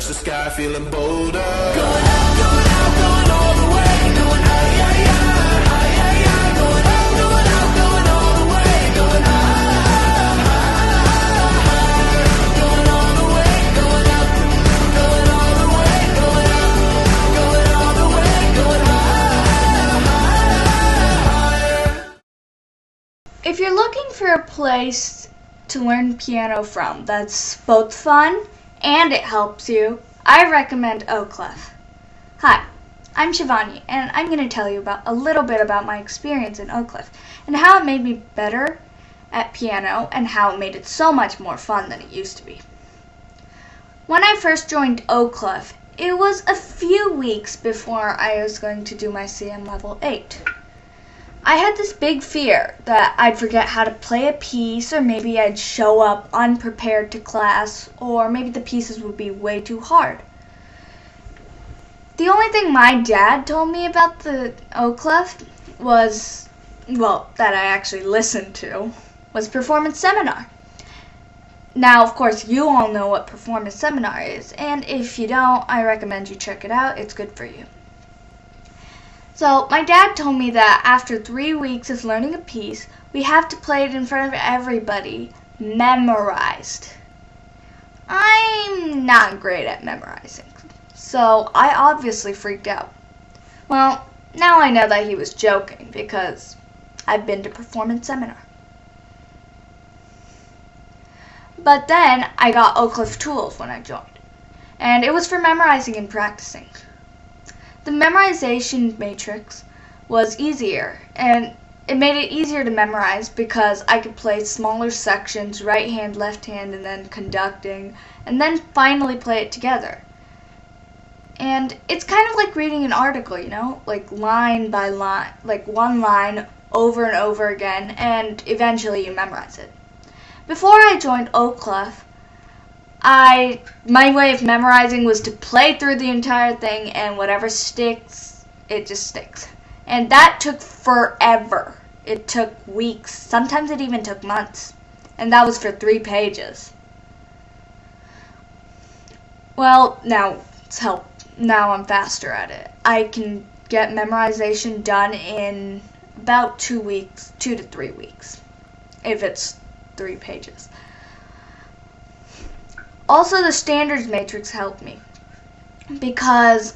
the sky, feeling bolder. Going up, going up, going all the way. Going high, high, high, high, high, high. Going up, going up, going all the way. Going high, high, high. Going all the way, going up. Going all the way, going up. Going all the way, going high, high, higher. If you're looking for a place to learn piano from that's both fun and it helps you, I recommend Oclef. Hi, I'm Shivani, and I'm going to tell you a little bit about my experience in Oclef and how it made me better at piano and how it made it so much more fun than it used to be. When I first joined Oclef, it was a few weeks before I was going to do my CM Level 8. I had this big fear that I'd forget how to play a piece, or maybe I'd show up unprepared to class, or maybe the pieces would be way too hard. The only thing my dad told me about the Oclef was, well, that I actually listened to, was Performance Seminar. Now, of course, you all know what Performance Seminar is, and if you don't, I recommend you check it out. It's good for you. So my dad told me that after 3 weeks of learning a piece, we have to play it in front of everybody, memorized. I'm not great at memorizing, so I obviously freaked out. Well, now I know that he was joking because I've been to Performance Seminar. But then I got Oclef tools when I joined, and it was for memorizing and practicing. The memorization matrix was easier, and it made it easier to memorize because I could play smaller sections, right hand, left hand, and then conducting, and then finally play it together. And it's kind of like reading an article, you know, like line by line, like one line over and over again, and eventually you memorize it. Before I joined Oclef, my way of memorizing was to play through the entire thing, and whatever sticks, it just sticks. And that took forever. It took weeks. Sometimes it even took months. And that was for 3 pages. Well, now I'm faster at it. I can get memorization done in about 2 weeks, 2 to 3 weeks, if it's 3 pages. Also, the standards matrix helped me, because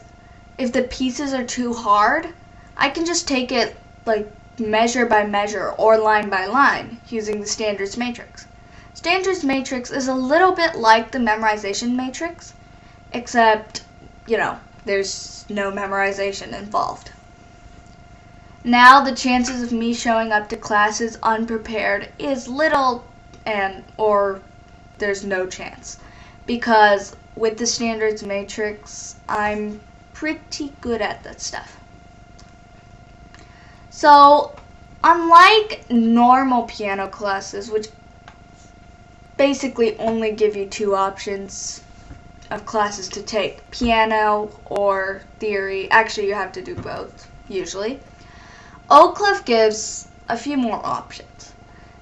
if the pieces are too hard, I can just take it like measure by measure or line by line using the standards matrix. Standards matrix is a little bit like the memorization matrix, except, you know, there's no memorization involved. Now the chances of me showing up to classes unprepared is little, or there's no chance. Because with the standards matrix, I'm pretty good at that stuff. So, unlike normal piano classes, which basically only give you 2 options of classes to take, piano or theory, actually you have to do both, usually, Oclef gives a few more options,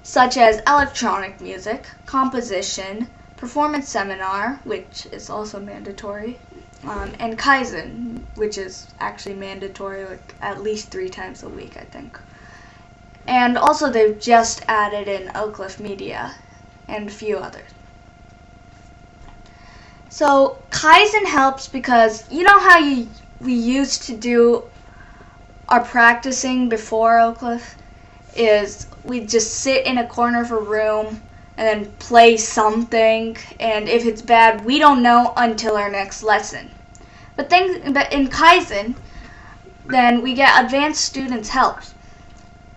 such as electronic music, composition, Performance Seminar, which is also mandatory, and Kaizen, which is actually mandatory like at least 3 times a week, I think. And also they've just added in Oclef Media and a few others. So Kaizen helps because you know how we used to do our practicing before Oclef is we'd just sit in a corner of a room and then play something, and if it's bad, we don't know until our next lesson. But in Kaizen, then we get advanced students' help,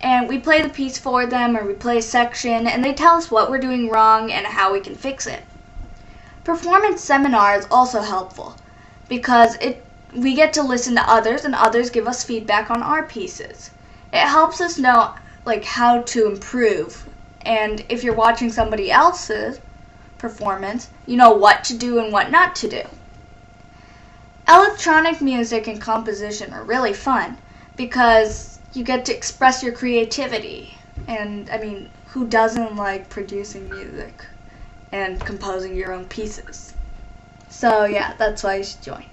and we play the piece for them, or we play a section, and they tell us what we're doing wrong and how we can fix it. Performance Seminar is also helpful, because we get to listen to others, and others give us feedback on our pieces. It helps us know like how to improve. And if you're watching somebody else's performance, you know what to do and what not to do. Electronic music and composition are really fun because you get to express your creativity. And, I mean, who doesn't like producing music and composing your own pieces? So yeah, that's why you should join.